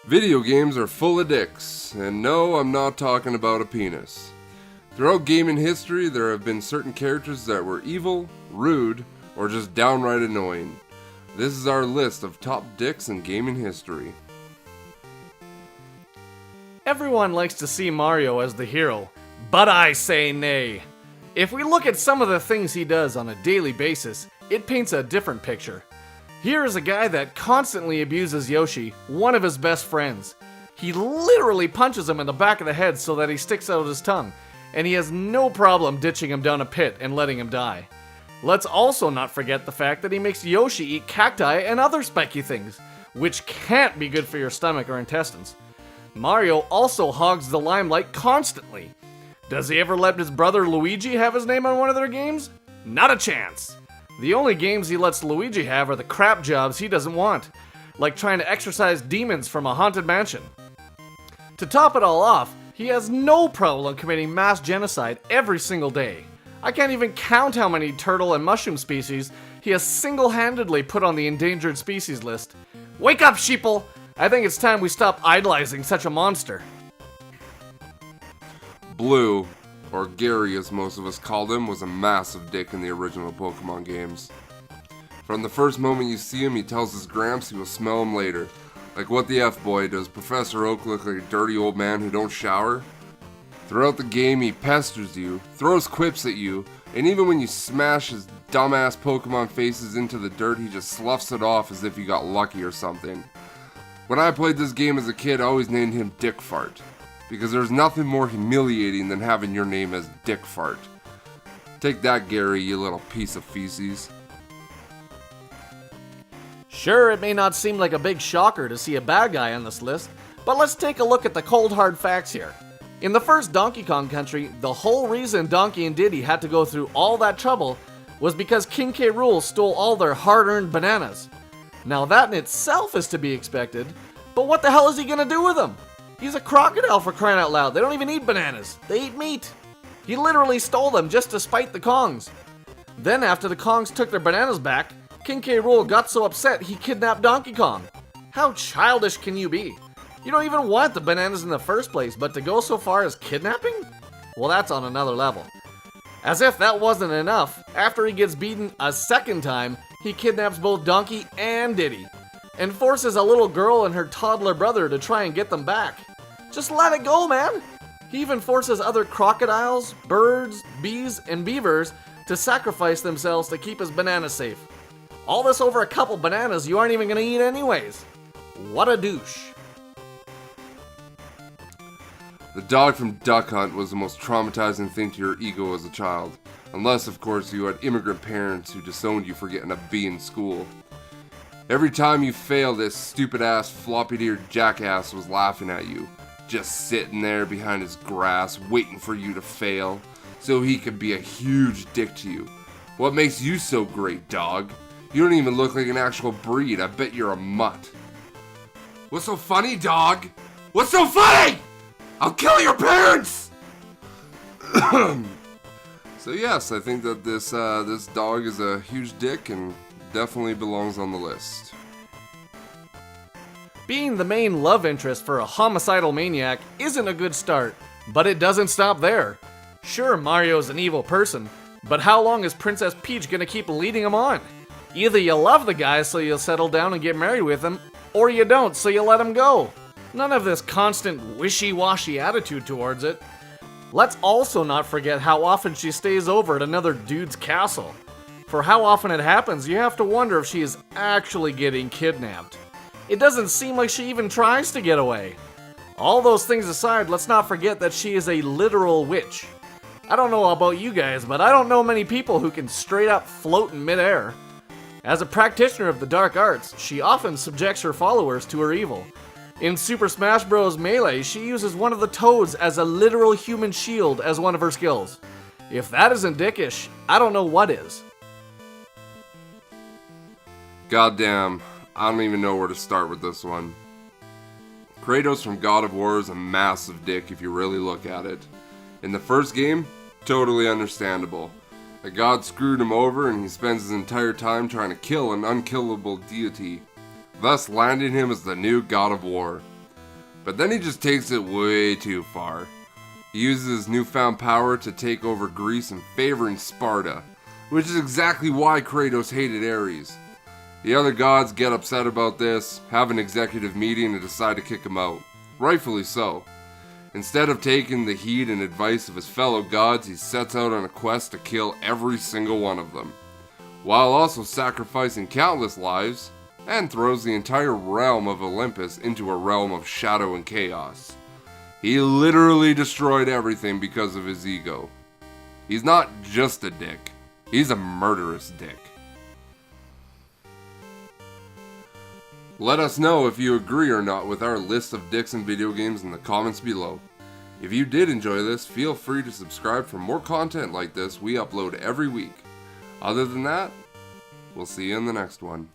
Video games are full of dicks, and no, I'm not talking about a penis. Throughout gaming history, there have been certain characters that were evil, rude, or just downright annoying. This is our list of top dicks in gaming history. Everyone likes to see Mario as the hero, but I say nay. If we look at some of the things he does on a daily basis, it paints a different picture. Here is a guy that constantly abuses Yoshi, one of his best friends. He literally punches him in the back of the head so that he sticks out his tongue, and he has no problem ditching him down a pit and letting him die. Let's also not forget the fact that he makes Yoshi eat cacti and other specky things, which can't be good for your stomach or intestines. Mario also hogs the limelight constantly. Does he ever let his brother Luigi have his name on one of their games? Not a chance! The only games he lets Luigi have are the crap jobs he doesn't want, like trying to exorcise demons from a haunted mansion. To top it all off, he has no problem committing mass genocide every single day. I can't even count how many turtle and mushroom species he has single-handedly put on the endangered species list. Wake up, sheeple! I think it's time we stop idolizing such a monster. Blue, or Gary as most of us called him, was a massive dick in the original Pokemon games. From the first moment you see him, he tells his gramps he will smell him later. Like, what the F, boy, does Professor Oak look like a dirty old man who don't shower? Throughout the game, he pesters you, throws quips at you, and even when you smash his dumbass Pokemon faces into the dirt, he just sloughs it off as if you got lucky or something. When I played this game as a kid, I always named him Dick Fart, because there's nothing more humiliating than having your name as Dick Fart. Take that, Gary, you little piece of feces. Sure, it may not seem like a big shocker to see a bad guy on this list, but let's take a look at the cold hard facts here. In the first Donkey Kong Country, the whole reason Donkey and Diddy had to go through all that trouble was because King K. Rool stole all their hard-earned bananas. Now that in itself is to be expected, but what the hell is he gonna do with them? He's a crocodile, for crying out loud. They don't even eat bananas. They eat meat. He literally stole them just to spite the Kongs. Then after the Kongs took their bananas back, King K. Rool got so upset he kidnapped Donkey Kong. How childish can you be? You don't even want the bananas in the first place, but to go so far as kidnapping? Well, that's on another level. As if that wasn't enough, after he gets beaten a second time, he kidnaps both Donkey and Diddy, and forces a little girl and her toddler brother to try and get them back. Just let it go, man! He even forces other crocodiles, birds, bees, and beavers to sacrifice themselves to keep his bananas safe. All this over a couple bananas you aren't even gonna eat anyways. What a douche. The dog from Duck Hunt was the most traumatizing thing to your ego as a child. Unless, of course, you had immigrant parents who disowned you for getting a B in school. Every time you failed, this stupid-ass, floppy-eared jackass was laughing at you. Just sitting there behind his grass, waiting for you to fail, so he could be a huge dick to you. What makes you so great, dog? You don't even look like an actual breed. I bet you're a mutt. What's so funny, dog? What's so funny? I'll kill your parents! So yes, I think that this dog is a huge dick and definitely belongs on the list. Being the main love interest for a homicidal maniac isn't a good start, but it doesn't stop there. Sure, Mario's an evil person, but how long is Princess Peach gonna keep leading him on? Either you love the guy so you'll settle down and get married with him, or you don't so you let him go. None of this constant wishy-washy attitude towards it. Let's also not forget how often she stays over at another dude's castle. For how often it happens, you have to wonder if she is actually getting kidnapped. It doesn't seem like she even tries to get away. All those things aside, let's not forget that she is a literal witch. I don't know about you guys, but I don't know many people who can straight up float in midair. As a practitioner of the dark arts, she often subjects her followers to her evil. In Super Smash Bros. Melee, she uses one of the toads as a literal human shield as one of her skills. If that isn't dickish, I don't know what is. Goddamn, I don't even know where to start with this one. Kratos from God of War is a massive dick if you really look at it. In the first game, totally understandable. A god screwed him over and he spends his entire time trying to kill an unkillable deity, thus landing him as the new God of War. But then he just takes it way too far. He uses his newfound power to take over Greece in favoring Sparta, which is exactly why Kratos hated Ares. The other gods get upset about this, have an executive meeting, and decide to kick him out. Rightfully so. Instead of taking the heed and advice of his fellow gods, he sets out on a quest to kill every single one of them, while also sacrificing countless lives, and throws the entire realm of Olympus into a realm of shadow and chaos. He literally destroyed everything because of his ego. He's not just a dick, he's a murderous dick. Let us know if you agree or not with our list of dicks in video games in the comments below. If you did enjoy this, feel free to subscribe for more content like this we upload every week. Other than that, we'll see you in the next one.